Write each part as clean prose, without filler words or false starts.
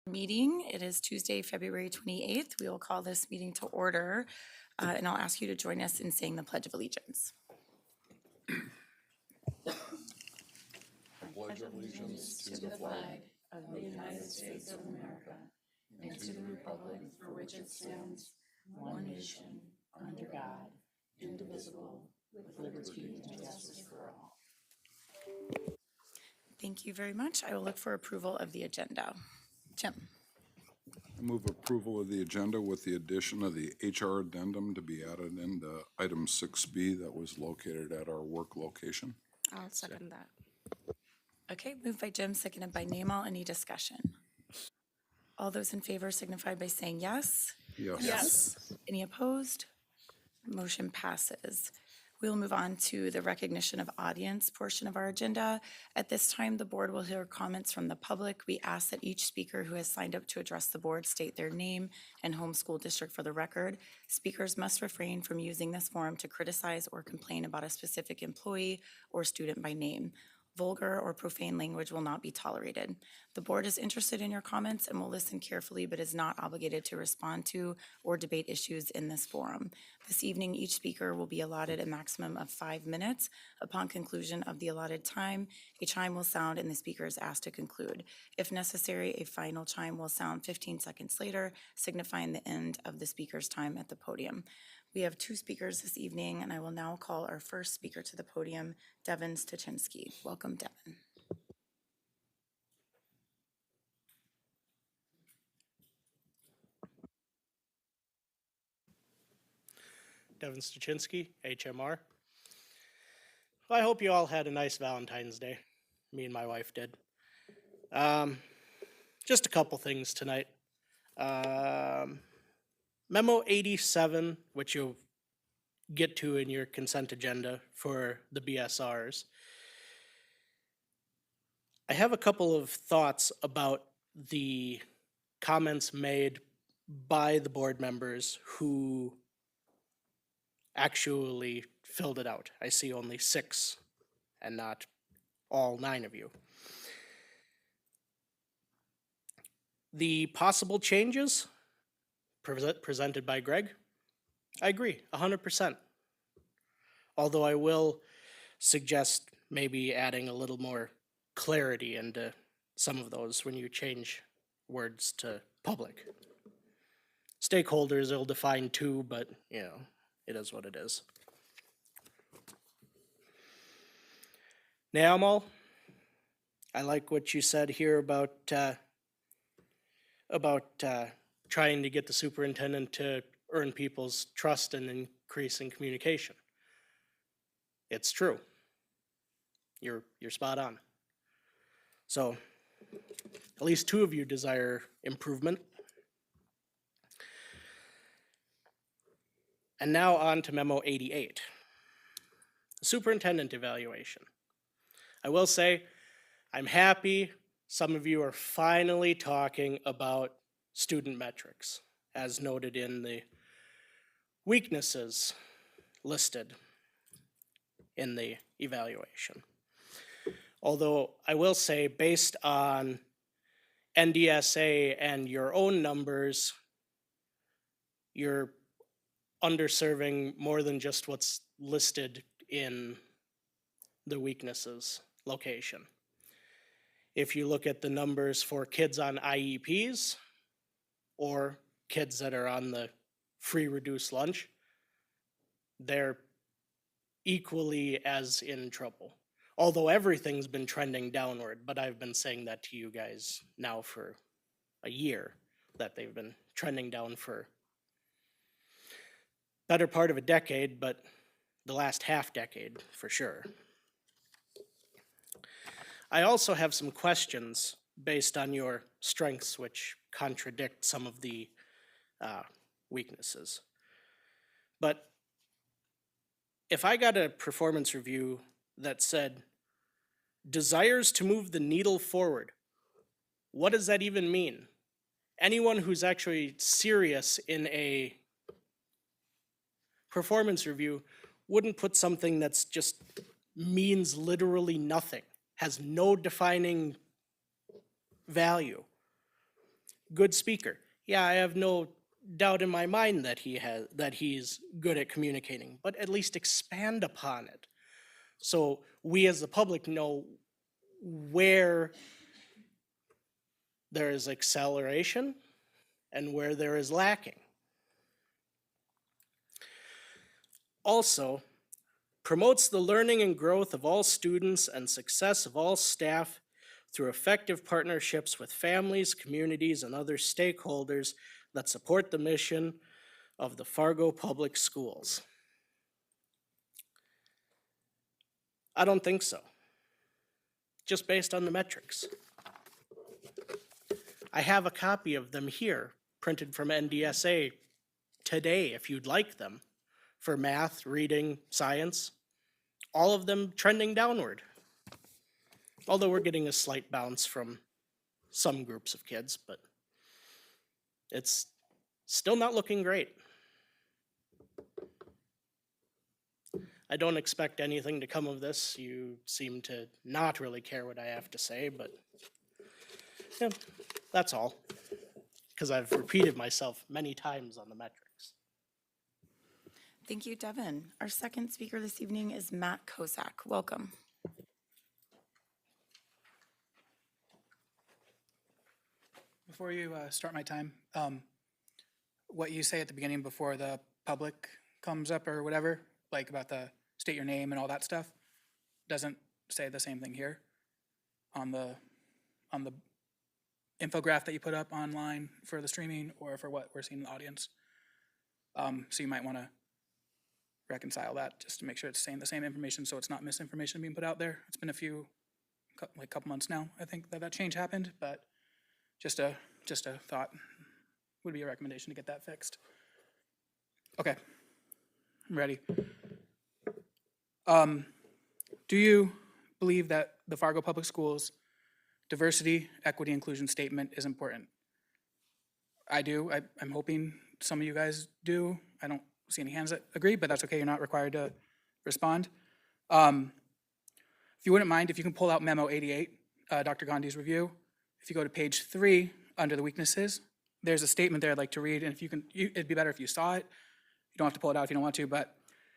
Meeting. It is Tuesday, February 28th. We will call this meeting to order, and I'll ask you to join us in saying the Pledge of Allegiance. Pledge allegiance to the flag of the United States of America and to the republic for which it stands, one nation, under God, indivisible, with liberty and justice for all. Thank you very much. I will look for approval of the agenda. Jim. I move approval of the agenda with the addition of the HR addendum to be added into item 6B that was located at our work location. I'll second that. Okay, moved by Jim, seconded by Namal. Any discussion? All those in favor signify by saying yes. Yes. Any opposed? Motion passes. We'll move on to the recognition of audience portion of our agenda. At this time, the board will hear comments from the public. We ask that each speaker who has signed up to address the board state their name and home school district for the record. Speakers must refrain from using this forum to criticize or complain about a specific employee or student by name. Vulgar or profane language will not be tolerated. The board is interested in your comments and will listen carefully, but is not obligated to respond to or debate issues in this forum. This evening, each speaker will be allotted a maximum of 5 minutes. Upon conclusion of the allotted time, a chime will sound and the speaker is asked to conclude. If necessary, a final chime will sound 15 seconds later, signifying the end of the speaker's time at the podium. We have 2 speakers this evening, and I will now call our first speaker to the podium, Devin Stachinsky. Welcome, Devin. Devin Stachinsky, HMR. Well, I hope you all had a nice Valentine's Day. Me and my wife did. Just a couple things tonight. Memo 87, which you'll get to in your consent agenda for the BSRs. I have a couple of thoughts about the comments made by the board members who actually filled it out. I see only 6 and not all 9 of you. The possible changes presented by Greg, I agree, 100%. Although I will suggest maybe adding a little more clarity into some of those when you change words to public. Stakeholders will define too, but you know, it is what it is. Naomal, I like what you said here about trying to get the superintendent to earn people's trust and increasing communication. It's true. You're spot on. So, at least 2 of you desire improvement. And now on to Memo 88, Superintendent Evaluation. I will say, I'm happy some of you are finally talking about student metrics, as noted in the weaknesses listed in the evaluation. Although I will say, based on NDSA and your own numbers, you're underserving more than just what's listed in the weaknesses location. If you look at the numbers for kids on IEPs or kids that are on the free reduced lunch, they're equally as in trouble. Although everything's been trending downward, but I've been saying that to you guys now for a year, that they've been trending down for better part of a decade, but the last half decade for sure. I also have some questions based on your strengths, which contradict some of the weaknesses. But if I got a performance review that said, desires to move the needle forward, what does that even mean? Anyone who's actually serious in a performance review wouldn't put something that's just means literally nothing, has no defining value. good speaker. Yeah, I have no doubt in my mind that he's good at communicating, but at least expand upon it. So we as the public know where there is acceleration and where there is lacking. Also, promotes the learning and growth of all students and success of all staff through effective partnerships with families, communities, and other stakeholders that support the mission of the Fargo Public Schools. I don't think so, just based on the metrics. I have a copy of them here, printed from NDSA today, if you'd like them, for math, reading, science, all of them trending downward. Although we're getting a slight bounce from some groups of kids, but it's still not looking great. I don't expect anything to come of this. You seem to not really care what I have to say, but yeah, that's all. Because I've repeated myself many times on the metrics. Thank you, Devin. Our second speaker this evening is Matt Kozak. Welcome. Before you start my time, what you say at the beginning before the public comes up or whatever, like about the state your name and all that stuff, doesn't say the same thing here on the infograph that you put up online for the streaming or for what we're seeing in the audience. So you might want to reconcile that just to make sure it's saying the same information so it's not misinformation being put out there. It's been a couple months now, I think, that change happened, but just a thought would be a recommendation to get that fixed. Okay, I'm ready. Do you believe that the Fargo Public Schools diversity, equity, inclusion statement is important? I do. I'm hoping some of you guys do. I don't see any hands that agree, but that's okay. You're not required to respond. If you wouldn't mind, if you can pull out memo 88, Dr. Gandhi's review. If you go to page 3 under the weaknesses, there's a statement there I'd like to read, and if you can, it'd be better if you saw it. You don't have to pull it out if you don't want to, but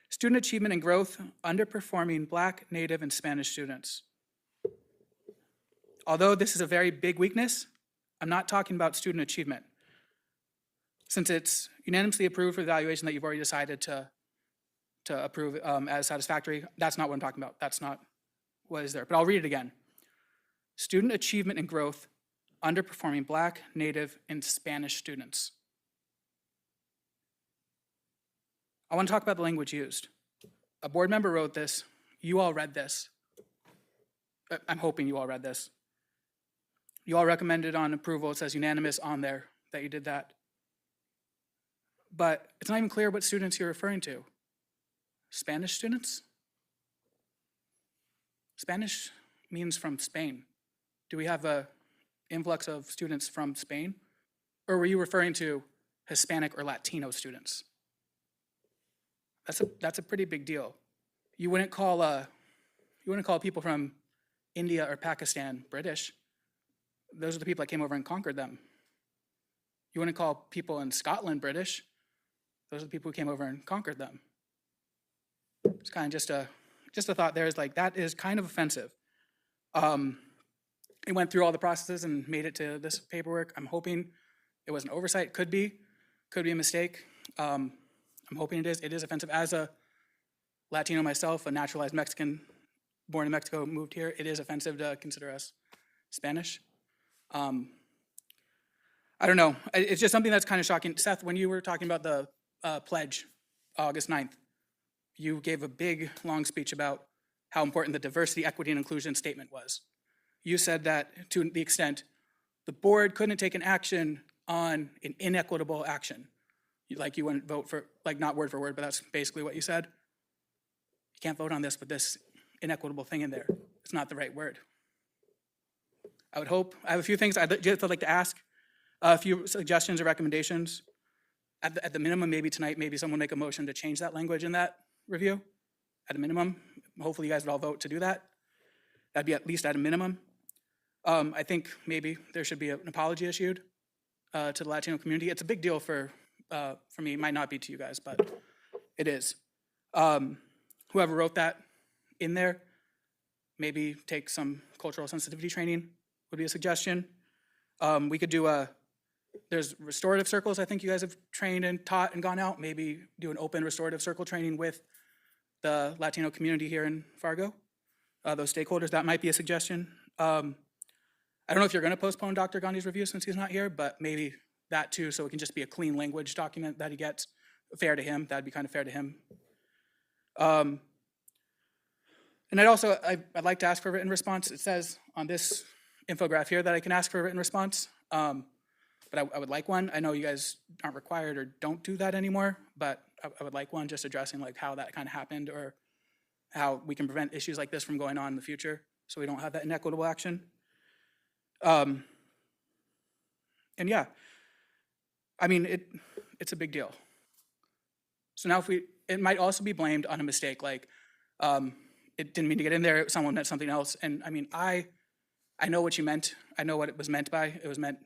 student achievement and growth underperforming Black, Native, and Spanish students. Although this is a very big weakness, I'm not talking about student achievement. Since it's unanimously approved for the evaluation that you've already decided to approve as satisfactory, that's not what I'm talking about. That's not what is there, but I'll read it again. Student achievement and growth underperforming Black, Native, and Spanish students. I want to talk about the language used. A board member wrote this. You all read this. I'm hoping you all read this. You all recommended on approval. It says unanimous on there that you did that. But it's not even clear what students you're referring to. Spanish students? Spanish means from Spain. Do we have an influx of students from Spain? Or were you referring to Hispanic or Latino students? That's a pretty big deal. You wouldn't call people from India or Pakistan British. Those are the people that came over and conquered them. You wouldn't call people in Scotland British. Those are the people who came over and conquered them. It's kind of just a thought there is like, that is kind of offensive. It went through all the processes and made it to this paperwork. I'm hoping it was an oversight. Could be a mistake. I'm hoping it is. It is offensive. As a Latino myself, a naturalized Mexican, born in Mexico, moved here, it is offensive to consider us Spanish. I don't know. It's just something that's kind of shocking. Seth, when you were talking about the pledge, August 9th, you gave a big, long speech about how important the diversity, equity, and inclusion statement was. You said that to the extent the board couldn't take an action on an inequitable action. Like you wouldn't vote for, like not word for word, but that's basically what you said. You can't vote on this with this inequitable thing in there. It's not the right word. I would hope, I have a few things I'd just like to ask, a few suggestions or recommendations. At the minimum, maybe tonight, maybe someone make a motion to change that language in that review. At a minimum, hopefully you guys would all vote to do that. That'd be at least at a minimum. I think maybe there should be an apology issued to the Latino community. It's a big deal for me. It might not be to you guys, but it is. Whoever wrote that in there, maybe take some cultural sensitivity training would be a suggestion. We could do there's restorative circles I think you guys have trained and taught and gone out. Maybe do an open restorative circle training with the Latino community here in Fargo, those stakeholders. That might be a suggestion. I don't know if you're going to postpone Dr. Gandhi's review since he's not here, but maybe that too, so it can just be a clean language document that he gets, fair to him. That'd be kind of fair to him. And I'd like to ask for a written response. It says on this infograph here that I can ask for a written response, but I would like one. I know you guys aren't required or don't do that anymore, but I would like one just addressing like how that kind of happened or how we can prevent issues like this from going on in the future so we don't have that inequitable action. And yeah, I mean, it's a big deal. So now it might also be blamed on a mistake, like it didn't mean to get in there, someone meant something else. And I mean, I know what you meant. I know what it was meant by. It was meant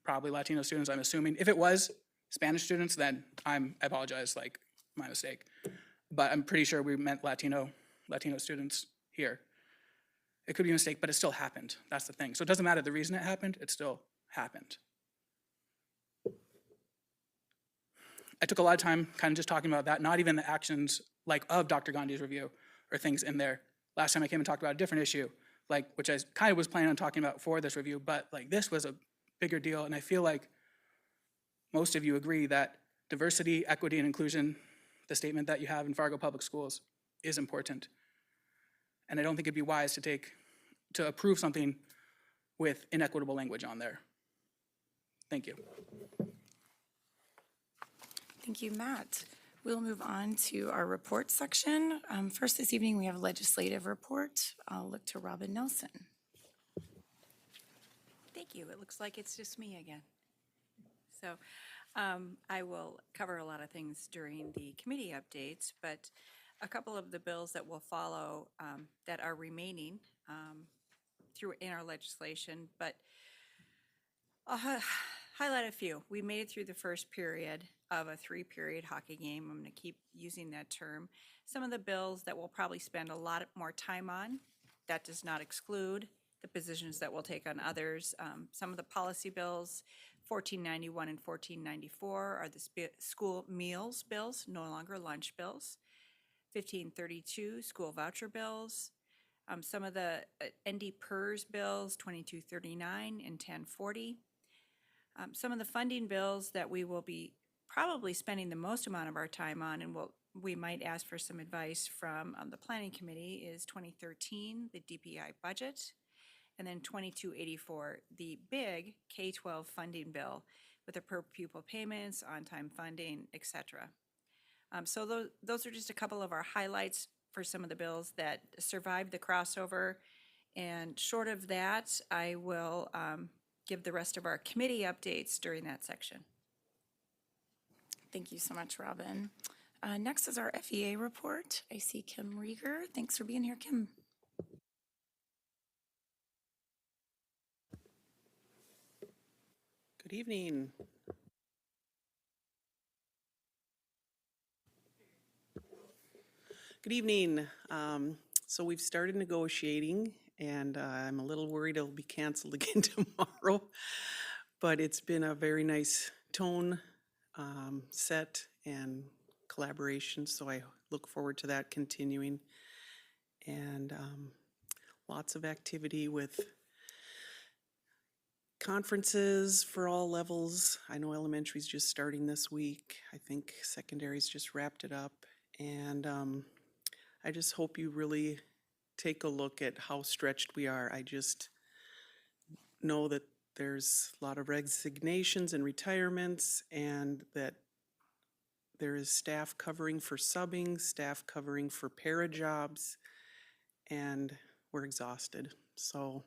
probably Latino students, I'm assuming. If it was Spanish students, then I apologize, like my mistake. But I'm pretty sure we meant Latino students here. It could be a mistake, but it still happened. That's the thing. So it doesn't matter the reason it happened, it still happened. I took a lot of time kind of just talking about that, not even the actions like of Dr. Gandhi's review or things in there. Last time I came and talked about a different issue, like which I kind of was planning on talking about for this review, but like this was a bigger deal, and I feel like most of you agree that diversity, equity, and inclusion, the statement that you have in Fargo Public Schools, is important. And I don't think it'd be wise to approve something with inequitable language on there. Thank you. Thank you, Matt. We'll move on to our report section. First this evening, we have a legislative report. I'll look to Robin Nelson. Thank you. It looks like it's just me again. So I will cover a lot of things during the committee updates, but a couple of the bills that will follow that are remaining through in our legislation, but I'll highlight a few. We made it through the first period of a 3-period hockey game. I'm going to keep using that term. Some of the bills that we'll probably spend a lot more time on, that does not exclude the positions that we'll take on others. Some of the policy bills, 1491 and 1494, are the school meals bills, no longer lunch bills. 1532, school voucher bills. Some of the ND PERS bills, 2239 and 1040. Some of the funding bills that we will be probably spending the most amount of our time on, and we might ask for some advice from the Planning Committee, is 2013, the DPI budget, and then 2284, the big K-12 funding bill with the per pupil payments, on-time funding, etc. So those are just a couple of our highlights for some of the bills that survived the crossover. And short of that, I will give the rest of our committee updates during that section. Thank you so much, Robin. Next is our FEA report. I see Kim Rieger. Thanks for being here, Kim. Good evening. Good evening. So we've started negotiating, and I'm a little worried it'll be canceled again tomorrow. But it's been a very nice tone set and collaboration, so I look forward to that continuing. And lots of activity with conferences for all levels. I know elementary's just starting this week. I think secondary's just wrapped it up. And I just hope you really take a look at how stretched we are. I just know that there's a lot of resignations and retirements, and that there is staff covering for subbing, staff covering for para jobs, and we're exhausted. So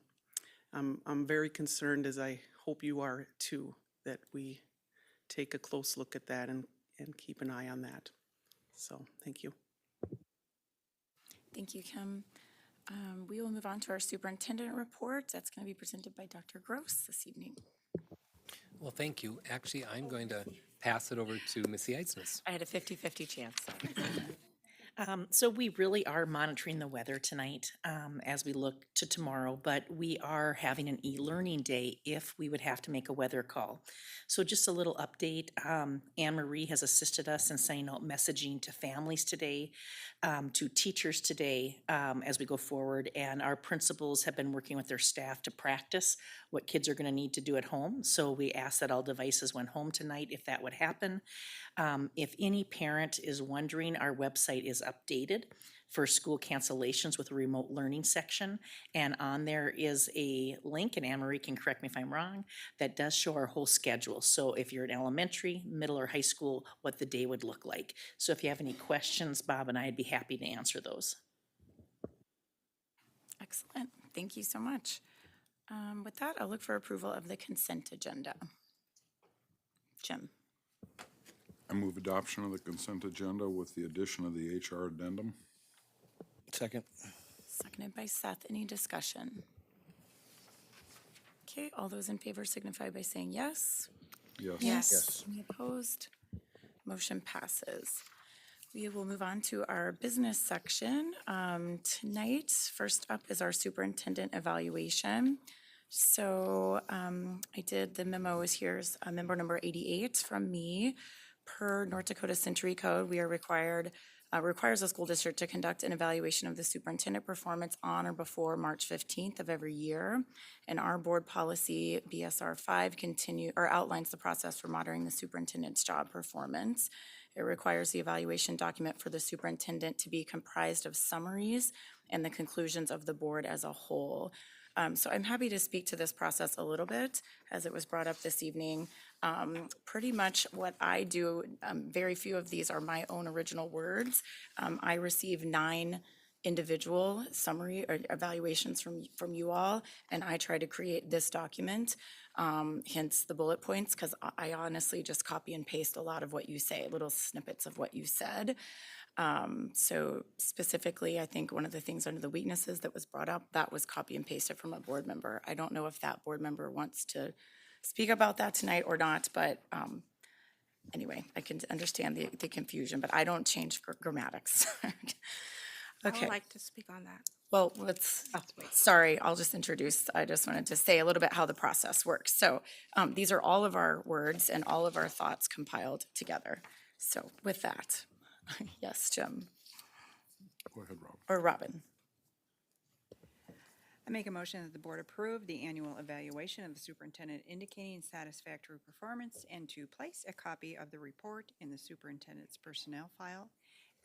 I'm very concerned, as I hope you are too, that we take a close look at that and keep an eye on that. So thank you. Thank you, Kim. We will move on to our superintendent report. That's going to be presented by Dr. Gross this evening. Well, thank you. Actually, I'm going to pass it over to Missy Eidsness. I had a 50-50 chance. So we really are monitoring the weather tonight as we look to tomorrow, but we are having an e-learning day if we would have to make a weather call. So just a little update, Anne Marie has assisted us in sending out messaging to families today, to teachers today as we go forward, and our principals have been working with their staff to practice what kids are going to need to do at home. So we ask that all devices went home tonight if that would happen. If any parent is wondering, our website is updated for school cancellations with a remote learning section. And on there is a link, and Anne Marie can correct me if I'm wrong, that does show our whole schedule. So if you're in elementary, middle, or high school, what the day would look like. So if you have any questions, Bob and I'd be happy to answer those. Excellent. Thank you so much. With that, I'll look for approval of the consent agenda. Jim? I move adoption of the consent agenda with the addition of the HR addendum. Second. Seconded by Seth. Any discussion? Okay, all those in favor signify by saying yes. Yes. Yes. Any opposed? Motion passes. We will move on to our business section. Tonight, first up is our superintendent evaluation. So I did, the memo is here's member number 88 from me. Per North Dakota Century Code, we are requires the school district to conduct an evaluation of the superintendent performance on or before March 15th of every year. And our board policy, BSR 5, outlines the process for monitoring the superintendent's job performance. It requires the evaluation document for the superintendent to be comprised of summaries and the conclusions of the board as a whole. So I'm happy to speak to this process a little bit, as it was brought up this evening. Pretty much what I do, very few of these are my own original words. I receive 9 individual summary or evaluations from you all, and I try to create this document, hence the bullet points, because I honestly just copy and paste a lot of what you say, little snippets of what you said. So specifically, I think one of the things under the weaknesses that was brought up, that was copy and pasted from a board member. I don't know if that board member wants to speak about that tonight or not, but anyway, I can understand the confusion, but I don't change grammatics. I Okay, would like to speak on that. well, sorry, I'll just introduce, I just wanted to say a little bit how the process works. So these are all of our words and all of our thoughts compiled together. So with that, yes, Jim, Go ahead, Rob. or Robin. I make a motion that the board approve the annual evaluation of the superintendent indicating satisfactory performance and to place a copy of the report in the superintendent's personnel file.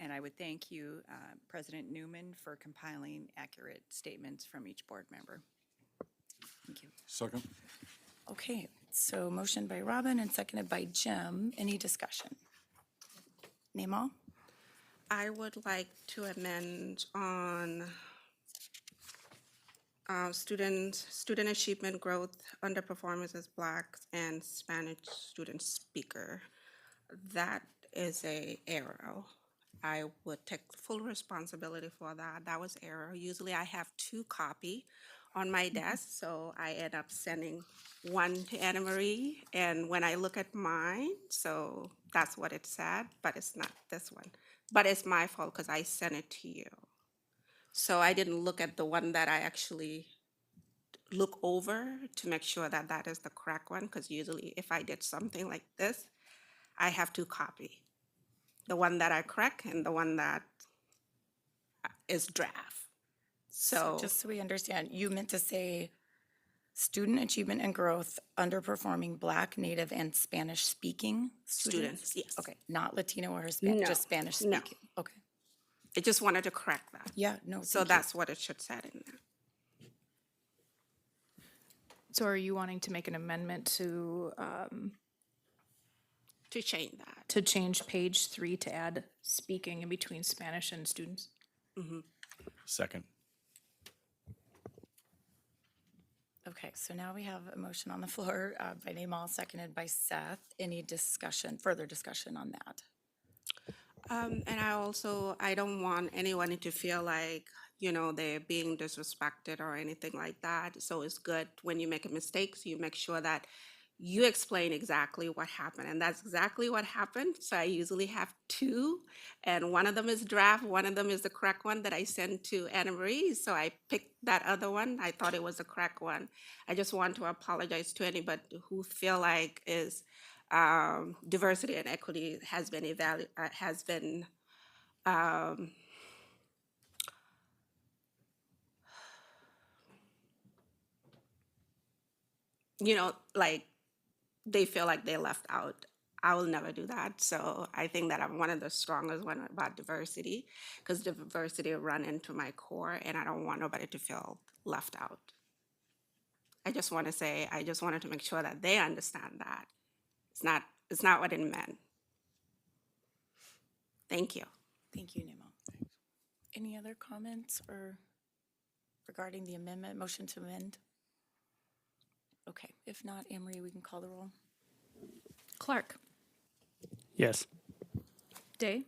And I would thank you, President Newman, for compiling accurate statements from each board member. Thank you. Second. Okay, so motion by Robin and seconded by Jim. Any discussion? Name all? I would like to amend on student achievement growth, underperformance as Blacks and Spanish student speaker. That is a error. I would take full responsibility for that. That was error. Usually I have 2 copy on my desk, so I end up sending one to Anna Marie. And when I look at mine, so that's what it said, but it's not this one. But it's my fault because I sent it to you. So I didn't look at the one that I actually look over to make sure that that is the correct one, because usually if I did something like this, I have 2 copy. The one that I correct and the one that is draft. So Just so we understand, you meant to say student achievement and growth underperforming Black, Native, and Spanish speaking students? students, yes. Okay, not Latino or Hispanic, No, just Spanish no. speaking. Okay, I just wanted to correct that. yeah, no, So thank you. that's what it should say in there. So are you wanting to make an amendment to change that. change page 3 to add speaking in between Spanish and students? Second. Okay, so now we have a motion on the floor by name all, seconded by Seth. Any discussion, further discussion on that? And I don't want anyone to feel like, they're being disrespected or anything like that. So it's good when you make a mistake, so you make sure that you explain exactly what happened, and that's exactly what happened. So I usually have two, and one of them is draft, one of them is the correct one that I send to Anna Marie. So I picked that other one. I thought it was the correct one. I just want to apologize to anybody who feel like is diversity and equity has been um, like they feel like they left out. I will never do that. So I think that I'm one of the strongest one about diversity, because diversity run into my core, and I don't want nobody to feel left out. I just want to say, I just wanted to make sure that they understand that it's not what it meant. Thank you. Thank you, Nemo. Any other comments or regarding the amendment, motion to amend? Okay, if not, Emery, we can call the roll. Clark, Yes. Day,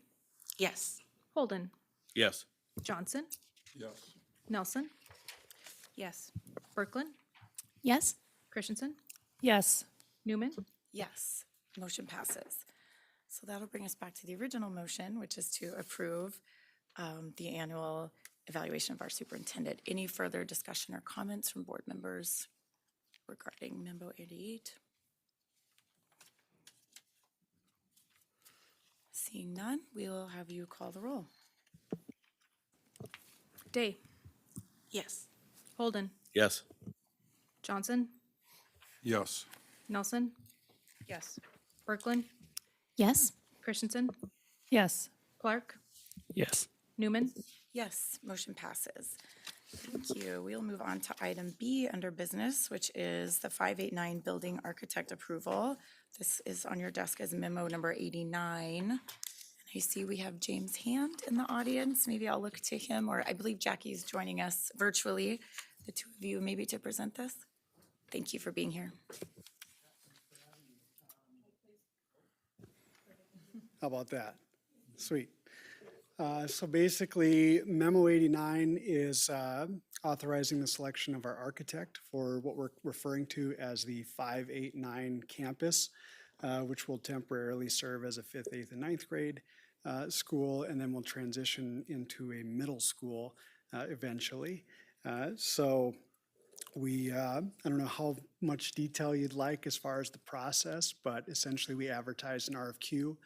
Yes. Holden, Yes. Johnson, Yes. Nelson, Yes. Berkland, Yes. Christensen, Yes. Newman. Yes, motion passes. So that'll bring us back to the original motion, which is to approve the annual evaluation of our superintendent. Any further discussion or comments from board members regarding Memo 88? Seeing none, we will have you call the roll. Day, Yes. Holden, Yes. Johnson, Yes. Nelson, Yes. Berkland, Yes. Christensen, Yes. Clark, Yes. Newman. Yes, motion passes. Thank you. We'll move on to item B under business, which is the 589 building architect approval. This is on your desk as memo number 89. And I see we have James Hand in the audience. Maybe I'll look to him, or I believe Jackie's joining us virtually. The two of you maybe to present this. Thank you for being here. How about that? Sweet. So basically, Memo 89 is authorizing the selection of our architect for what we're referring to as the 589 campus, which will temporarily serve as a 5th, 8th, and 9th grade school, and then will transition into a middle school eventually. So we, I don't know how much detail you'd like as far as the process, but essentially we advertised an RFQ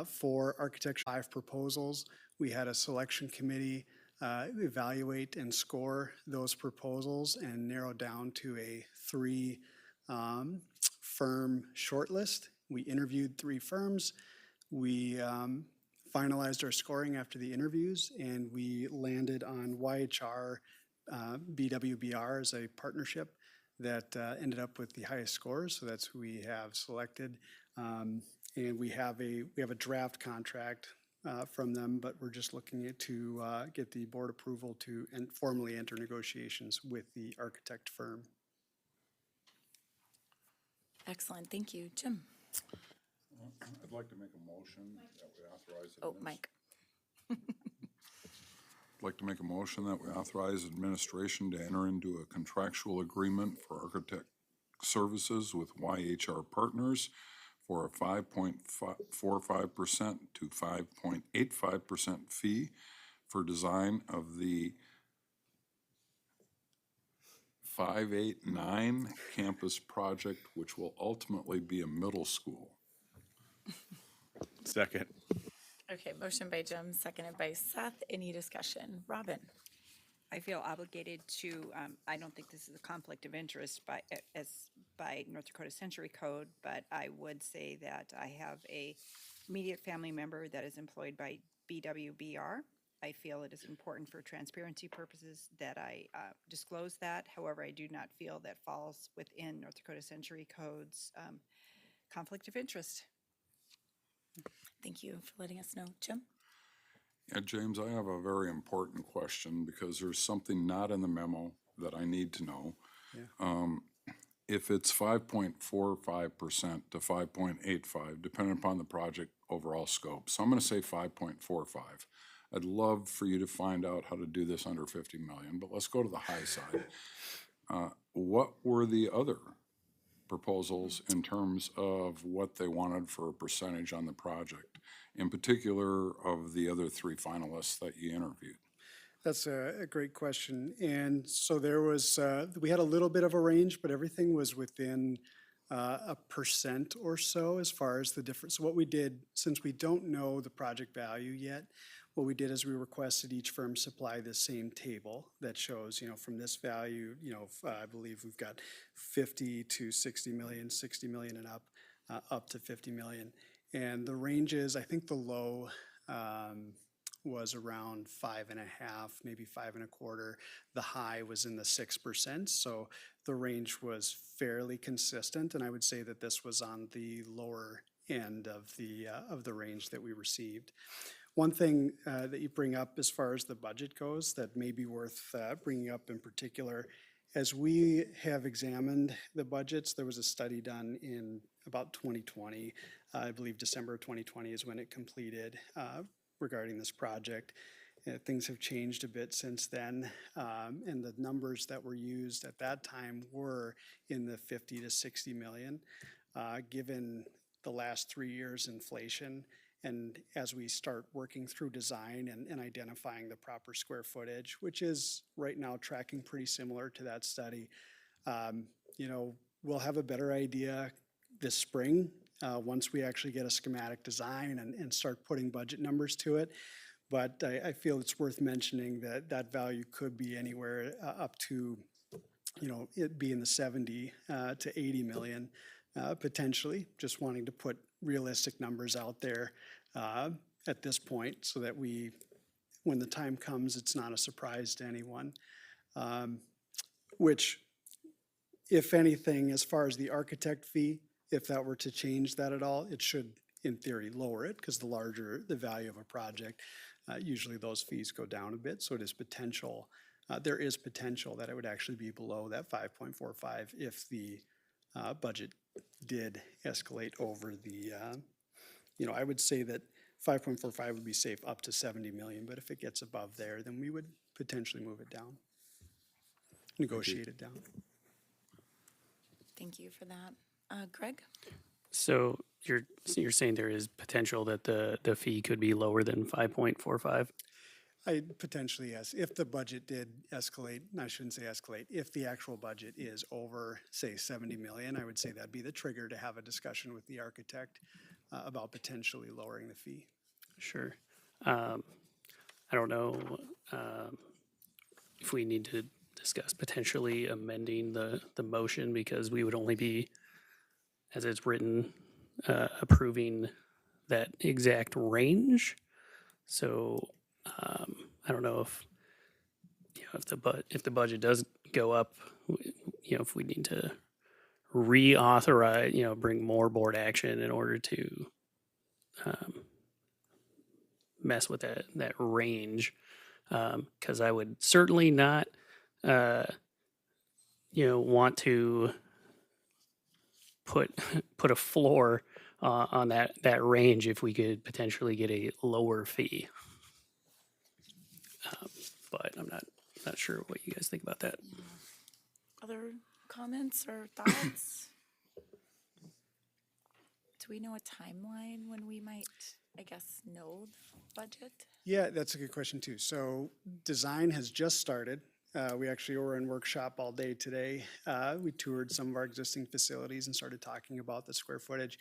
for architecture, 5 proposals. We had a selection committee evaluate and score those proposals and narrow down to a 3 firm shortlist. We interviewed 3 firms. We finalized our scoring after the interviews, and we landed on YHR BWBR as a partnership that ended up with the highest scores. So that's who we have selected. And we have a draft contract from them, but we're just looking to get the board approval to formally enter negotiations with the architect firm. Excellent, thank you. Jim? I'd like to make a motion that we authorize. Oh, Mike. I'd like to make a motion that we authorize administration to enter into a contractual agreement for architect services with YHR Partners for a 5.45% to 5.85% fee for design of the 589 campus project, which will ultimately be a middle school. Second. Okay, motion by Jim, seconded by Seth. Any discussion? Robin? I feel obligated to, I don't think this is a conflict of interest by North Dakota Century Code, but I would say that I have a immediate family member that is employed by BWBR. I feel it is important for transparency purposes that I disclose that. However, I do not feel that falls within North Dakota Century Code's conflict of interest. Thank you for letting us know. Jim? Yeah, James, I have a very important question because there's something not in the memo that I need to know. Yeah. If it's 5.45% to 5.85, depending upon the project overall scope, so I'm going to say 5.45. I'd love for you to find out how to do this under 50 million, but let's go to the high side. What were the other proposals in terms of what they wanted for a percentage on the project, in particular of the other three finalists that you interviewed? That's a great question. And so there was, we had a little bit of a range, but everything was within a percent or so as far as the difference. So what we did, since we don't know the project value yet, what we did is we requested each firm supply the same table that shows, from this value, I believe we've got 50 to 60 million, 60 million and up to 50 million. And the ranges, I think the low was around 5.5, maybe 5.25. The high was in the 6%. So the range was fairly consistent. And I would say that this was on the lower end of the range that we received. One thing that you bring up as far as the budget goes that may be worth bringing up in particular, as we have examined the budgets, there was a study done in about 2020. I believe December of 2020 is when it completed regarding this project. Things have changed a bit since then, and the numbers that were used at that time were in the 50 to 60 million. Given the last 3 years inflation, and as we start working through design and identifying the proper square footage, which is right now tracking pretty similar to that study, we'll have a better idea this spring once we actually get a schematic design and start putting budget numbers to it. But I feel it's worth mentioning that that value could be anywhere up to, it be in the 70 to 80 million potentially, just wanting to put realistic numbers out there at this point so that when the time comes, it's not a surprise to anyone. Which, if anything, as far as the architect fee, if that were to change that at all, it should, in theory, lower it, because the larger the value of a project, usually those fees go down a bit. So it is potential, there is potential that it would actually be below that 5.45 if the budget did escalate over the, I would say that 5.45 would be safe up to 70 million, but if it gets above there, then we would potentially move it down, negotiate it down. Thank you for that. Greg? So you're saying there is potential that the fee could be lower than 5.45? Potentially, yes. If the budget did escalate, I shouldn't say escalate, if the actual budget is over, say, 70 million, I would say that'd be the trigger to have a discussion with the architect about potentially lowering the fee. Sure. I don't know if we need to discuss potentially amending the motion, because we would only be, as it's written, approving that exact range. So I don't know if if the budget does go up, if we need to reauthorize, bring more board action in order to mess with that range, because I would certainly not want to put a floor on that range if we could potentially get a lower fee. But I'm not sure what you guys think about that. Other comments or thoughts? Do we know a timeline when we might, know the budget? Yeah, that's a good question too. So design has just started. We actually were in workshop all day today. We toured some of our existing facilities and started talking about the square footage.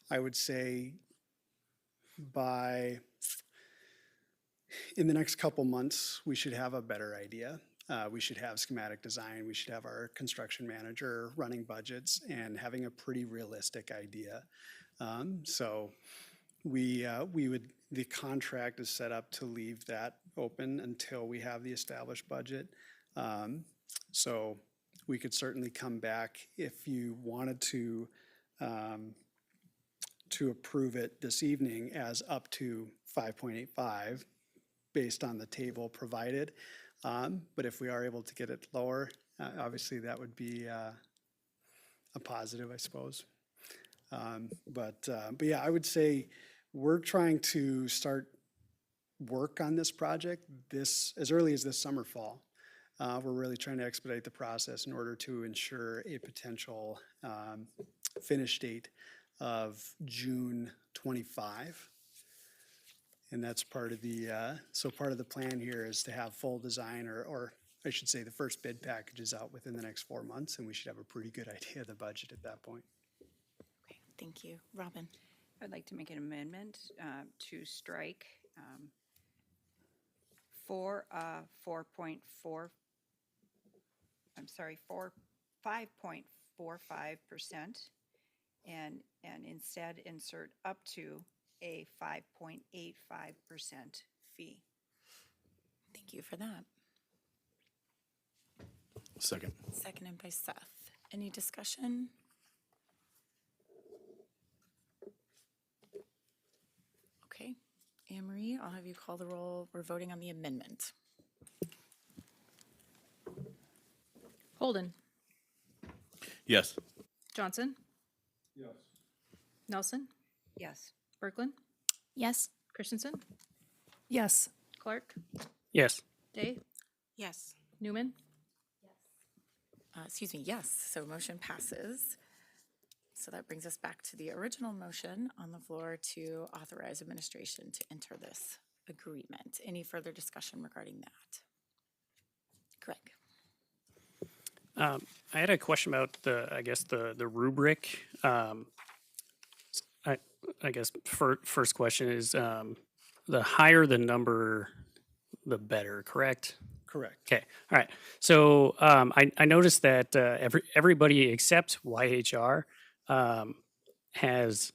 I would say in the next couple months, we should have a better idea. We should have schematic design. We should have our construction manager running budgets and having a pretty realistic idea. So the contract is set up to leave that open until we have the established budget. So we could certainly come back if you wanted to approve it this evening as up to 5.85 based on the table provided. But if we are able to get it lower, obviously that would be a positive, I suppose. But yeah, I would say we're trying to start work on this project as early as this summer, fall. We're really trying to expedite the process in order to ensure a potential finish date of June 25. And that's part of the, so part of the plan here is to have full design, or I should say the first bid package is out within the next 4 months, and we should have a pretty good idea of the budget at that point. Okay, thank you. Robin? I'd like to make an amendment to strike 5.45% and instead insert up to a 5.85% fee. Thank you for that. Second. Seconded by Seth. Any discussion? Okay, Anne Marie, I'll have you call the roll. We're voting on the amendment. Holden, Yes. Johnson? Yes. Nelson, Yes. Berglund, Yes. Christensen, Yes. Clark, Yes. Day, Yes. Newman, Excuse me, yes, so motion passes. So that brings us back to the original motion on the floor to authorize administration to enter this agreement. Any further discussion regarding that? Greg? I had a question about I guess the rubric. I guess first question is, the higher the number, the better, correct? Correct. Okay, all right. So I noticed that everybody except YHR has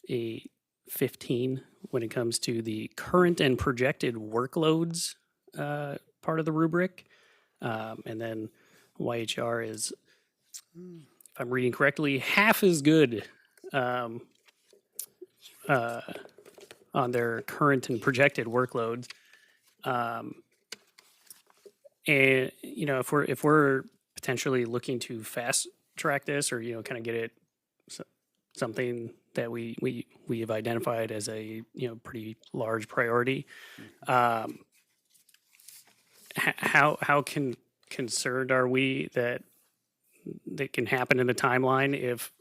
a 15 when it comes to the current and projected workloads part of the rubric. And then YHR is, if I'm reading correctly, half as good on their current and projected workloads. And if we're potentially looking to fast track this, or kind of get it something that we have identified as a pretty large priority, how concerned are we that can happen in the timeline if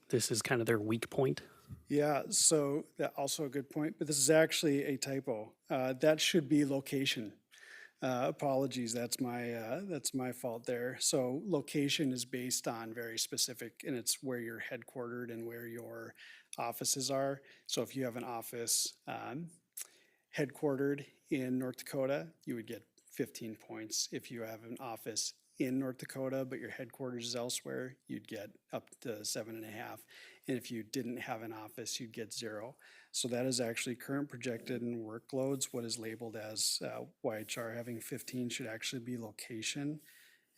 this is kind of their weak point? Yeah, so that also a good point, but this is actually a typo. That should be location. Apologies, that's my fault there. So location is based on very specific, and it's where you're headquartered and where your offices are. So if you have an office headquartered in North Dakota, you would get 15 points. If you have an office in North Dakota, but your headquarters is elsewhere, you'd get up to 7.5. And if you didn't have an office, you'd get 0. So that is actually current projected and workloads. What is labeled as YHR having 15 should actually be location.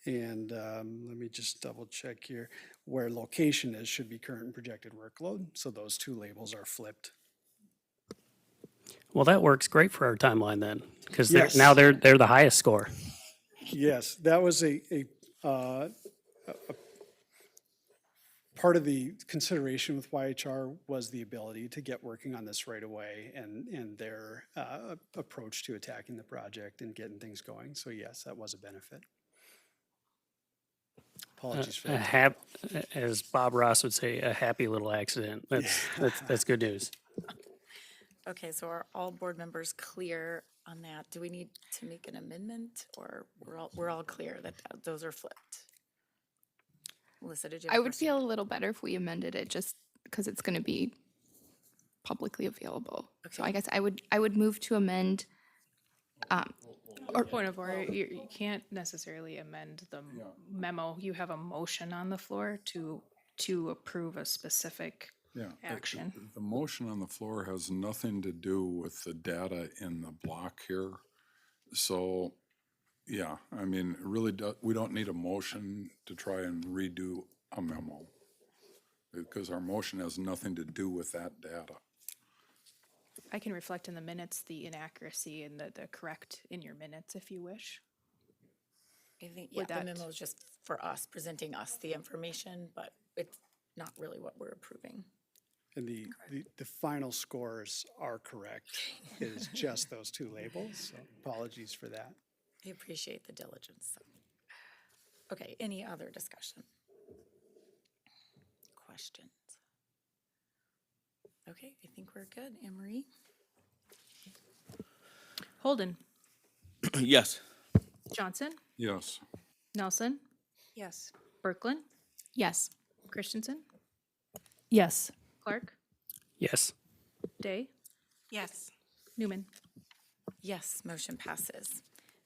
And let me just double check here. Where location is should be current and projected workload. So those two labels are flipped. Well, that works great for our timeline then, because Yes. now they're the highest score. Yes, that was a part of the consideration with YHR was the ability to get working on this right away and their approach to attacking the project and getting things going. So yes, that was a benefit. Apologies for that. As Bob Ross would say, a happy little accident. That's good news. Okay, so are all board members clear on that? Do we need to make an amendment, or we're all clear that those are flipped? Melissa, did you have I a would question? feel a little better if we amended it just because it's going to be publicly available. So I Okay. guess I would move to amend. or point of order, you can't necessarily amend the memo. You have a motion on the floor to approve a specific Yeah. action. The motion on the floor has nothing to do with the data in the block here. So, yeah, I mean, really, we don't need a motion to try and redo a memo, because our motion has nothing to do with that data. I can reflect in the minutes the inaccuracy and the correct in your minutes if you wish. I think, Would the that- memo is just for us, presenting us the information, but it's not really what we're approving. And the final scores are correct. It is just those two labels, so apologies for that. I appreciate the diligence. Okay, any other discussion? Questions? Okay, I think we're good. Anne Marie? Holden, Yes. Johnson, Yes. Nelson, Yes. Berkland, Yes. Christensen, Yes. Clark, Yes. Day, Yes. Newman. Yes, motion passes.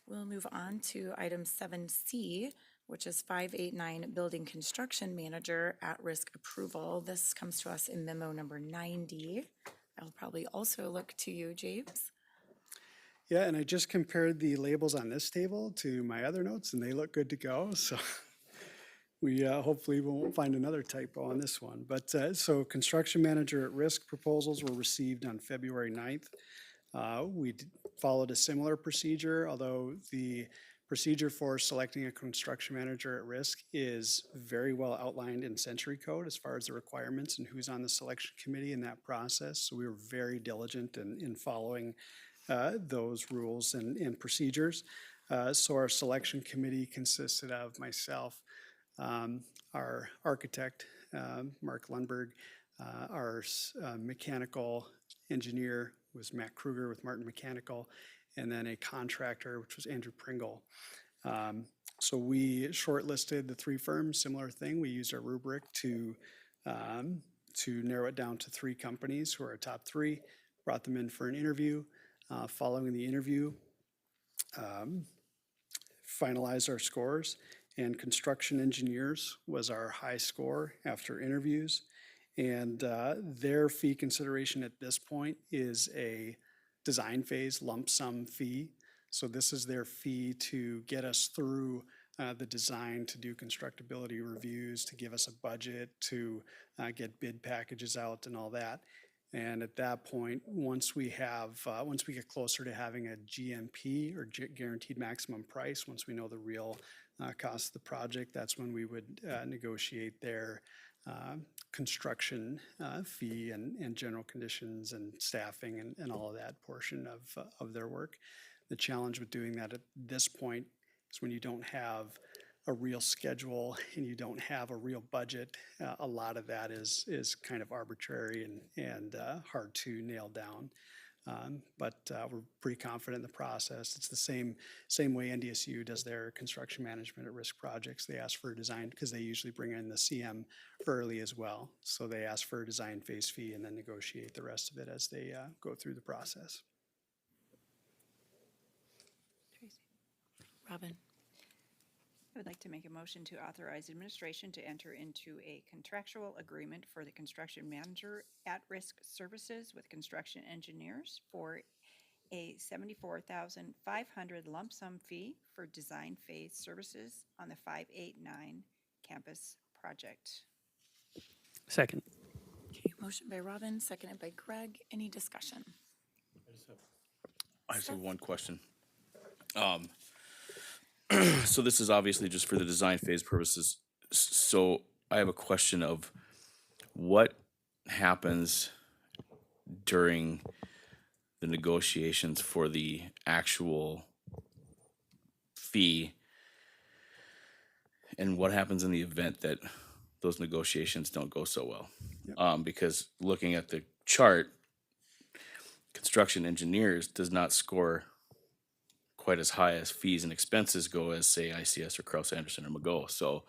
We'll move on to item 7C, which is 589 Building Construction Manager at-risk approval. This comes to us in memo number 90. I'll probably also look to you, James. Yeah, and I just compared the labels on this table to my other notes, and they look good to go, so we hopefully won't find another typo on this one. But so construction manager at risk proposals were received on February 9th. We followed a similar procedure, although the procedure for selecting a construction manager at risk is very well outlined in Century Code as far as the requirements and who's on the selection committee in that process. So we were very diligent in following those rules and procedures. So our selection committee consisted of myself, our architect, Mark Lundberg, our mechanical engineer was Matt Kruger with Martin Mechanical, and then a contractor, which was Andrew Pringle. So we shortlisted the three firms, similar thing. We used our rubric to narrow it down to three companies who are our top three, brought them in for an interview. Following the interview, finalized our scores, and construction engineers was our high score after interviews. And their fee consideration at this point is a design phase lump sum fee. So this is their fee to get us through the design, to do constructability reviews, to give us a budget, to get bid packages out and all that. And at that point, once we get closer to having a GMP or guaranteed maximum price, once we know the real cost of the project, that's when we would negotiate their construction fee and general conditions and staffing and all of that portion of their work. The challenge with doing that at this point is when you don't have a real schedule and you don't have a real budget, a lot of that is kind of arbitrary and hard to nail down. But we're pretty confident in the process. It's the same way NDSU does their construction management at risk projects. They ask for a design because they usually bring in the CM early as well. So they ask for a design phase fee and then negotiate the rest of it as they go through the process. Robin? I would like to make a motion to authorize administration to enter into a contractual agreement for the construction manager at-risk services with construction engineers for a $74,500 lump sum fee for design phase services on the 589 campus project. Second. Okay, motion by Robin, seconded by Greg. Any discussion? I just have one question. So this is obviously just for the design phase purposes. So I have a question of what happens during the negotiations for the actual fee, and what happens in the event that those negotiations don't go so well? Because looking at the chart, construction engineers does not score quite as high as fees and expenses go as, say, ICS or Krause Anderson or McGo. So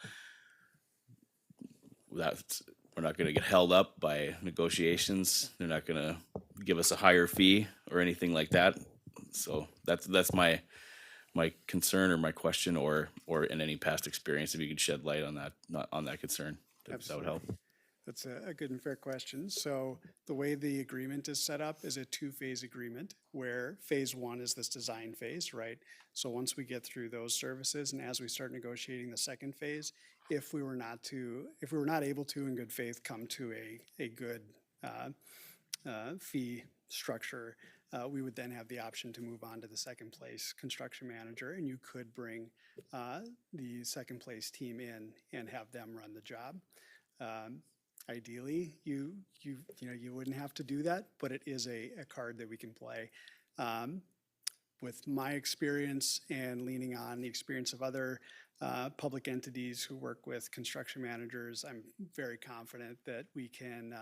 that's, we're not going to get held up by negotiations. They're not going to give us a higher fee or anything like that. So that's my concern or my question, or in any past experience, if you could shed light on that, not on that concern, that would help. That's a good and fair question. So the way the agreement is set up is a two-phase agreement where phase one is this design phase, right? So once we get through those services and as we start negotiating the second phase, if we were not able to in good faith come to a good fee structure, we would then have the option to move on to the second place construction manager, and you could bring the second place team in and have them run the job. Ideally, you wouldn't have to do that, but it is a card that we can play. with my experience and leaning on the experience of other public entities who work with construction managers, I'm very confident that we can,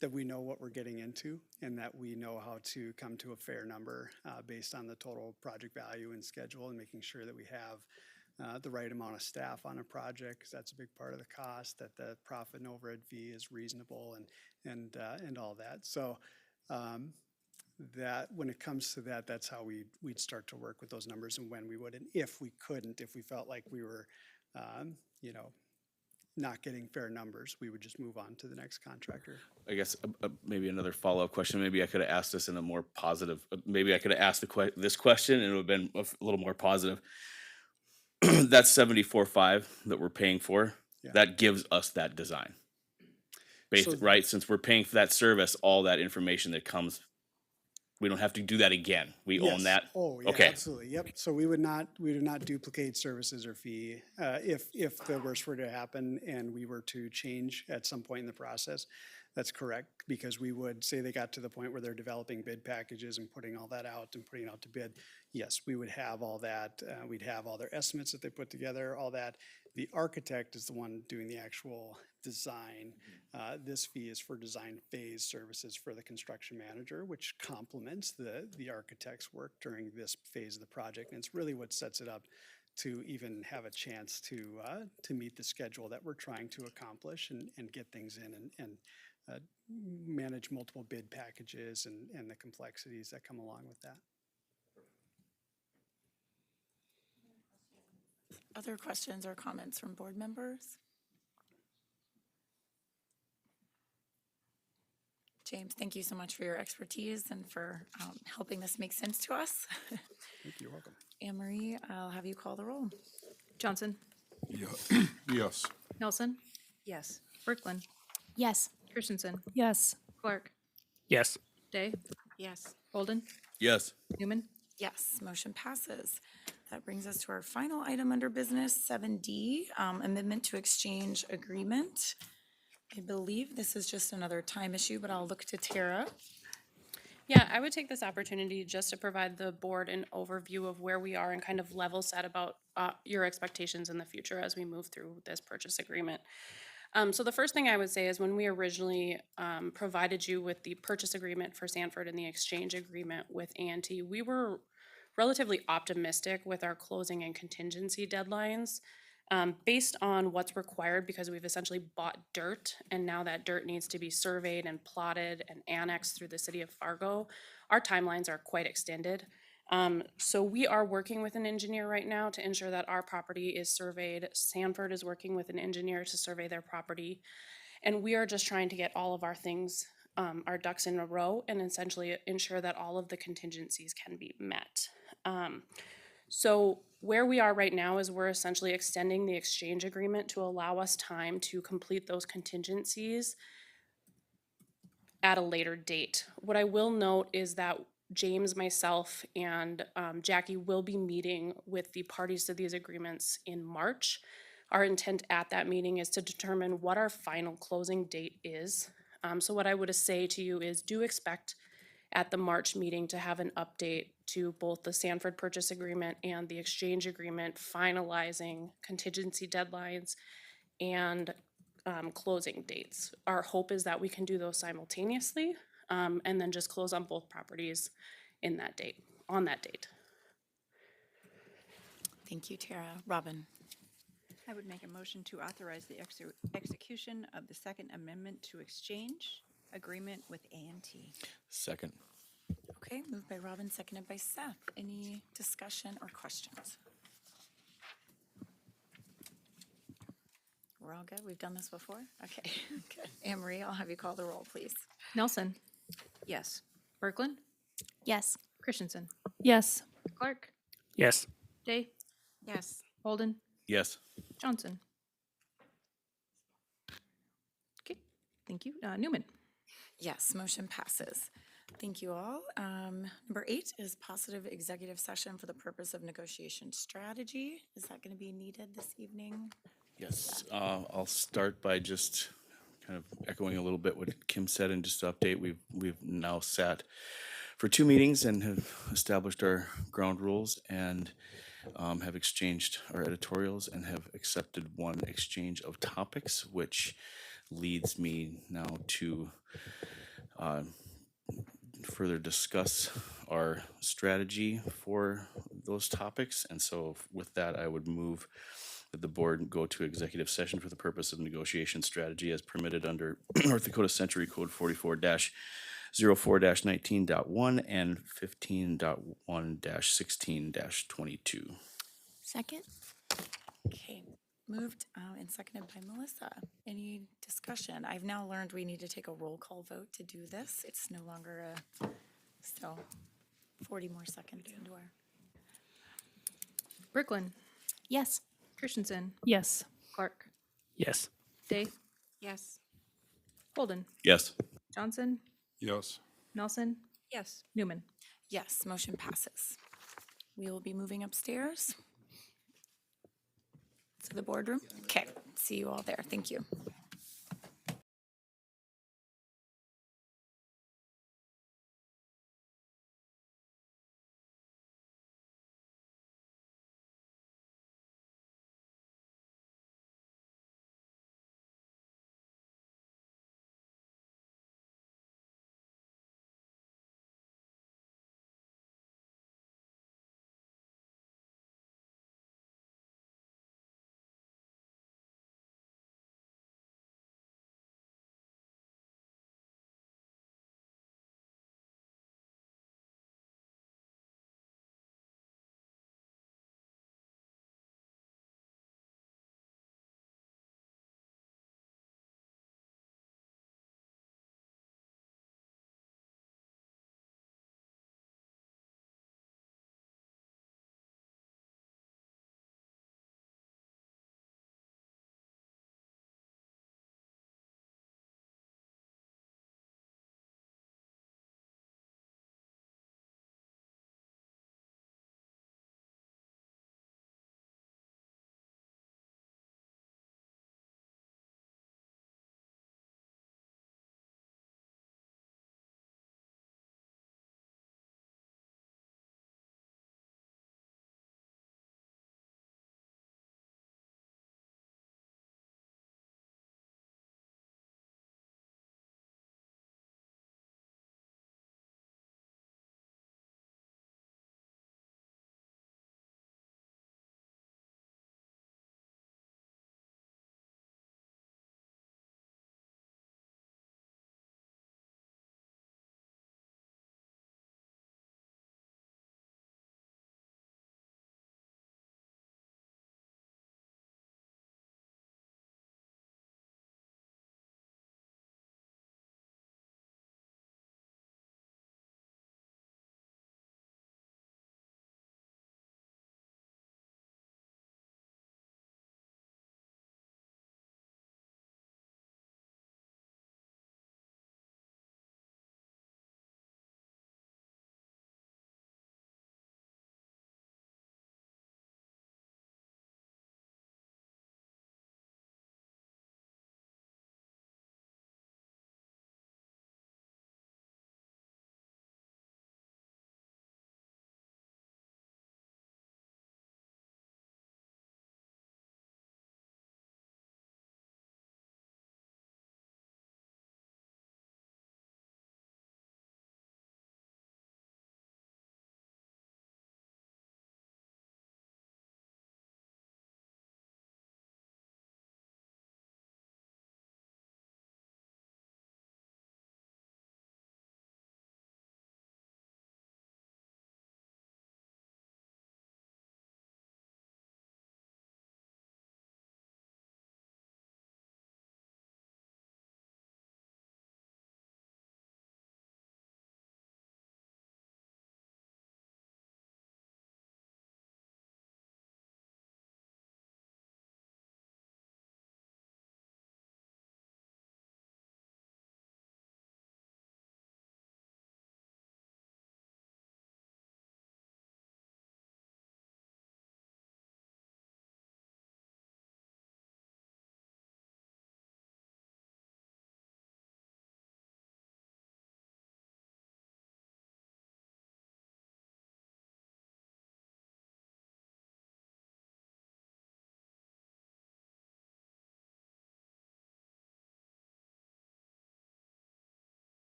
that we know what we're getting into and that we know how to come to a fair number based on the total project value and schedule, and making sure that we have the right amount of staff on a project, because that's a big part of the cost, that the profit and overhead fee is reasonable and all that. So that when it comes to that, that's how we'd start to work with those numbers and when we would. And if we couldn't, if we felt like we were, you know, not getting fair numbers, we would just move on to the next contractor. I guess maybe another follow-up question. Maybe I could have asked this in a more positive, maybe I could have asked this question and it would have been a little more positive. That's 74.5 that we're paying for. Yeah. That gives us that design. So- Right? Since we're paying for that service, all that information that comes, we don't have to do that again. We own Yes. that. Oh, yeah, Okay. absolutely. Yep. So we would not duplicate services or fee if the worst were to happen and we were to change at some point in the process. That's correct, because we would say they got to the point where they're developing bid packages and putting all that out and putting it out to bid. Yes, we would have all that. We'd have all their estimates that they put together, all that. The architect is the one doing the actual design. This fee is for design phase services for the construction manager, which complements the architect's work during this phase of the project. And it's really what sets it up to even have a chance to meet the schedule that we're trying to accomplish and get things in and manage multiple bid packages and the complexities that come along with that. Other questions or comments from board members? James, thank you so much for your expertise and for helping this make sense to us. Thank you. You're welcome. Anne Marie, I'll have you call the roll. Johnson, Yeah. Yes. Nelson, Yes. Berkland, Yes. Christensen, Yes. Clark, Yes. Day, Yes. Holden, Yes. Newman. Yes, motion passes. That brings us to our final item under business, 7D, amendment to exchange agreement. I believe this is just another time issue, but I'll look to Tara. Yeah, I would take this opportunity just to provide the board an overview of where we are and kind of level set about your expectations in the future as we move through this purchase agreement. So the first thing I would say is when we originally provided you with the purchase agreement for Sanford and the exchange agreement with A&T, we were relatively optimistic with our closing and contingency deadlines. Based on what's required, because we've essentially bought dirt and now that dirt needs to be surveyed and plotted and annexed through the city of Fargo, our timelines are quite extended. So we are working with an engineer right now to ensure that our property is surveyed. Sanford is working with an engineer to survey their property. And we are just trying to get all of our things, our ducks in a row, and essentially ensure that all of the contingencies can be met. So where we are right now is we're essentially extending the exchange agreement to allow us time to complete those contingencies at a later date. What I will note is that James, myself, and Jackie will be meeting with the parties to these agreements in March. Our intent at that meeting is to determine what our final closing date is. So what I would say to you is do expect at the March meeting to have an update to both the Sanford purchase agreement and the exchange agreement, finalizing contingency deadlines and closing dates. Our hope is that we can do those simultaneously and then just close on both properties in that date, on that date. Thank you, Tara. Robin? I would make a motion to authorize the execution of the Second Amendment to Exchange Agreement with A&T. Second. Okay, moved by Robin, seconded by Seth. Any discussion or questions? We're all good? We've done this before? Okay, good. Anne Marie, I'll have you call the roll, please. Nelson, Yes. Berkland, Yes. Christensen, Yes. Clark, Yes. Day, Yes. Holden, Yes. Johnson. Okay, thank you. Newman. Yes, motion passes. Thank you all. Number 8 is positive executive session for the purpose of negotiation strategy. Is that going to be needed this evening? Yes. I'll start by just kind of echoing a little bit what Kim said and just to update. We've now sat for 2 meetings and have established our ground rules and have exchanged our editorials and have accepted one exchange of topics, which leads me now to further discuss our strategy for those topics. And so with that, I would move that the board go to executive session for the purpose of negotiation strategy as permitted under North Dakota Century Code 44-04-19.1 and 15.1-16-22. Second? Okay, moved and seconded by Melissa. Any discussion? I've now learned we need to take a roll call vote to do this. It's no longer so 40 more seconds into our. Brooklyn, Yes. Christensen, Yes. Clark, Yes. Day, Yes. Holden, Yes. Johnson, Yes. Nelson, Yes. Newman. Yes, motion passes. We will be moving upstairs to the boardroom. Okay, see you all there. Thank you.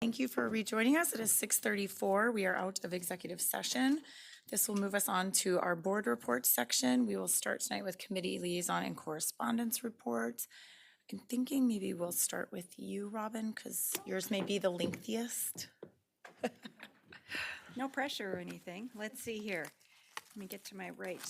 Thank you for rejoining us. It is 6:34. We are out of executive session. This will move us on to our board reports section. We will start tonight with committee liaison and correspondence reports. I'm thinking maybe we'll start with you, Robin, because yours may be the lengthiest. No pressure or anything. Let's see here. Let me get to my right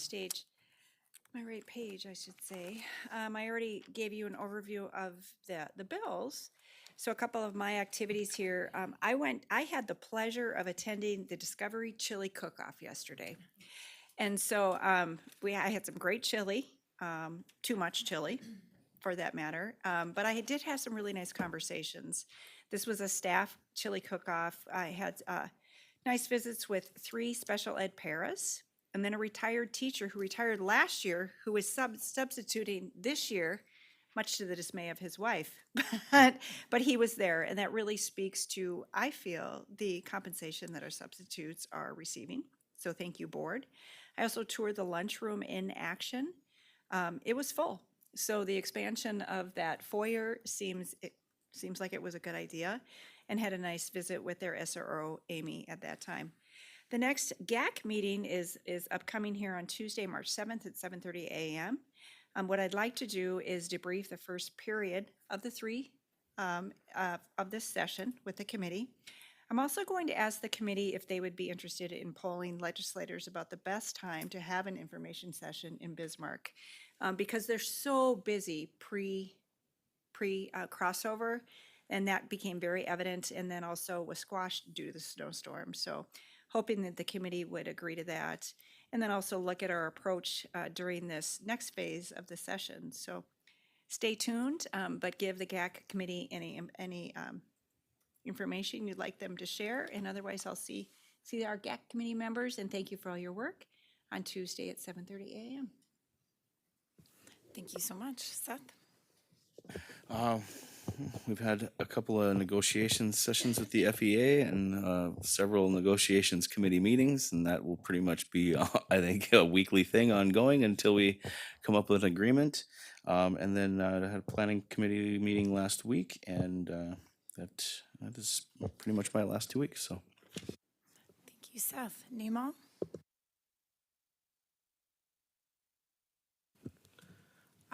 page, I should say. I already gave you an overview of the bills. So a couple of my activities here. I had the pleasure of attending the Discovery Chili Cook-Off yesterday. And so I had some great chili, too much chili for that matter. But I did have some really nice conversations. This was a staff chili cook-off. I had nice visits with 3 special ed paras, and then a retired teacher who retired last year, who is substituting this year, much to the dismay of his wife. But he was there, and that really speaks to, I feel, the compensation that our substitutes are receiving. So thank you, board. I also toured the lunchroom in action. It was full. So the expansion of that foyer seems like it was a good idea, and had a nice visit with their SRO, Amy, at that time. The next GAC meeting is upcoming here on Tuesday, March 7th at 7:30 a.m. What I'd like to do is debrief the first period of the 3 of this session with the committee. I'm also going to ask the committee if they would be interested in polling legislators about the best time to have an information session in Bismarck, because they're so busy pre crossover, and that became very evident, and then also was squashed due to the snowstorm. So hoping that the committee would agree to that, and then also look at our approach during this next phase of the session. So stay tuned, but give the GAC committee any information you'd like them to share, and otherwise I'll see our GAC committee members, and thank you for all your work on Tuesday at 7:30 a.m. Thank you so much. Seth? We've had a couple of negotiation sessions with the FEA and several negotiations committee meetings, and that will pretty much be, I think, a weekly thing ongoing until we come up with an agreement. And then I had a planning committee meeting last week, and that is pretty much my last 2 weeks. So. Thank you, Seth. Nima?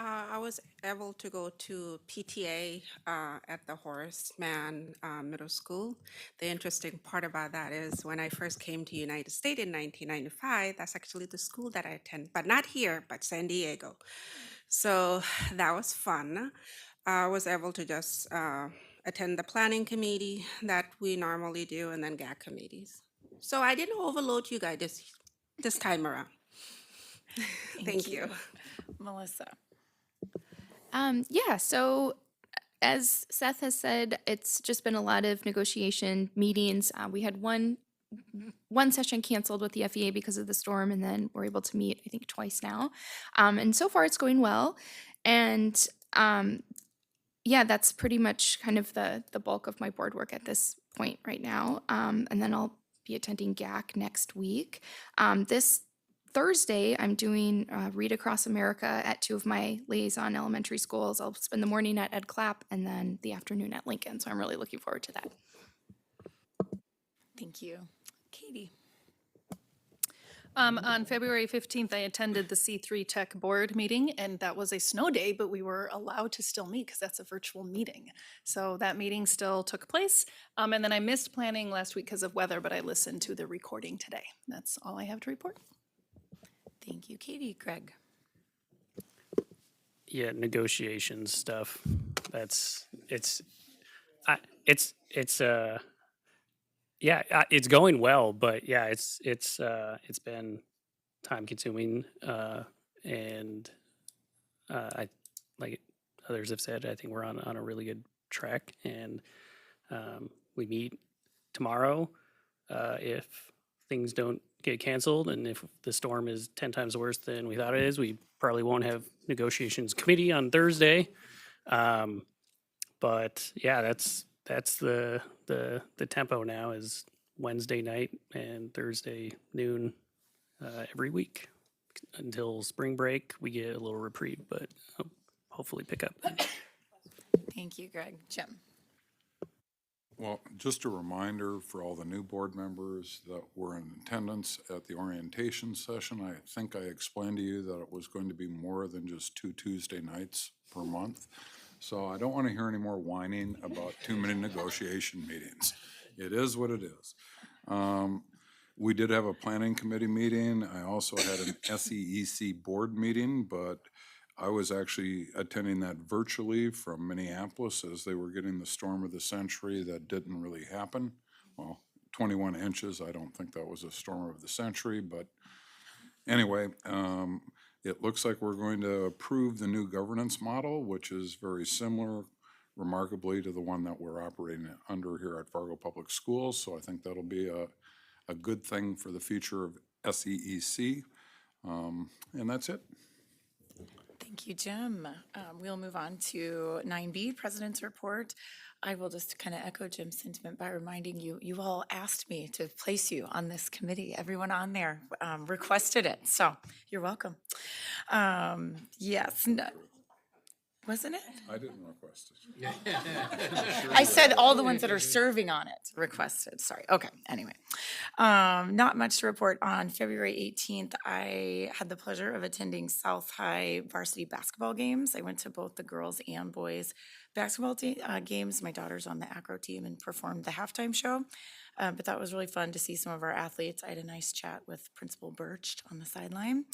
I was able to go to PTA at the Horace Mann Middle School. The interesting part about that is when I first came to United States in 1995, that's actually the school that I attend, but not here, but San Diego. So that was fun. I was able to just attend the planning committee that we normally do, and then GAC committees. So I didn't overload you guys this time around. Thank you. Melissa? Yeah, so as Seth has said, it's just been a lot of negotiation meetings. We had one session canceled with the FEA because of the storm, and then we're able to meet, I think, twice now. And so far it's going well. And yeah, that's pretty much kind of the bulk of my board work at this point right now. And then I'll be attending GAC next week. This Thursday, I'm doing Read Across America at 2 of my liaison elementary schools. I'll spend the morning at Ed Clapp and then the afternoon at Lincoln, so I'm really looking forward to that. Thank you. Katie? On February 15th, I attended the C3 Tech Board meeting, and that was a snow day, but we were allowed to still meet because that's a virtual meeting. So that meeting still took place. And then I missed planning last week because of weather, but I listened to the recording today. That's all I have to report. Thank you, Katie. Greg? Yeah, negotiations stuff. It's going well, but yeah, it's been time consuming, and I, like others have said, I think we're on a really good track, and we meet tomorrow if things don't get canceled, and if the storm is 10 times worse than we thought it is, we probably won't have negotiations committee on Thursday. But yeah, that's the tempo now is Wednesday night and Thursday noon every week until spring break. We get a little reprieve, but hopefully pick up. Thank you, Greg. Jim? Well, just a reminder for all the new board members that were in attendance at the orientation session. I think I explained to you that it was going to be more than just 2 Tuesday nights per month. So I don't want to hear any more whining about too many negotiation meetings. It is what it is. We did have a planning committee meeting. I also had an SEEC board meeting, but I was actually attending that virtually from Minneapolis as they were getting the storm of the century. That didn't really happen. Well, 21 inches, I don't think that was a storm of the century, but anyway, it looks like we're going to approve the new governance model, which is very similar remarkably to the one that we're operating under here at Fargo Public Schools. So I think that'll be a good thing for the future of SEEC. And that's it. Thank you, Jim. We'll move on to 9B, President's Report. I will just kind of echo Jim's sentiment by reminding you, you all asked me to place you on this committee. Everyone on there requested it, so you're welcome. Yes, wasn't it? I didn't request it. I said all the ones that are serving on it requested, sorry. Okay, anyway. Not much to report. On February 18th, I had the pleasure of attending South High varsity basketball games. I went to both the girls and boys basketball games. My daughter's on the acro team and performed the halftime show. But that was really fun to see some of our athletes. I had a nice chat with Principal Birch on the sideline.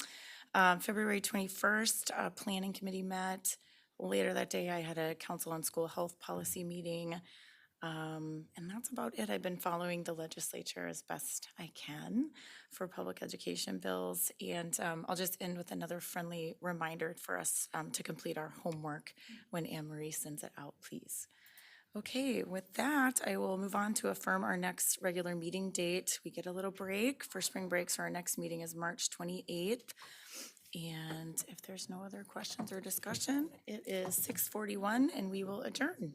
February 21st, planning committee met. Later that day, I had a council on school health policy meeting. And that's about it. I've been following the legislature as best I can for public education bills. And I'll just end with another friendly reminder for us to complete our homework when Anne Marie sends it out, please. Okay, with that, I will move on to affirm our next regular meeting date. We get a little break for spring break, so our next meeting is March 28th. And if there's no other questions or discussion, it is 6:41 and we will adjourn.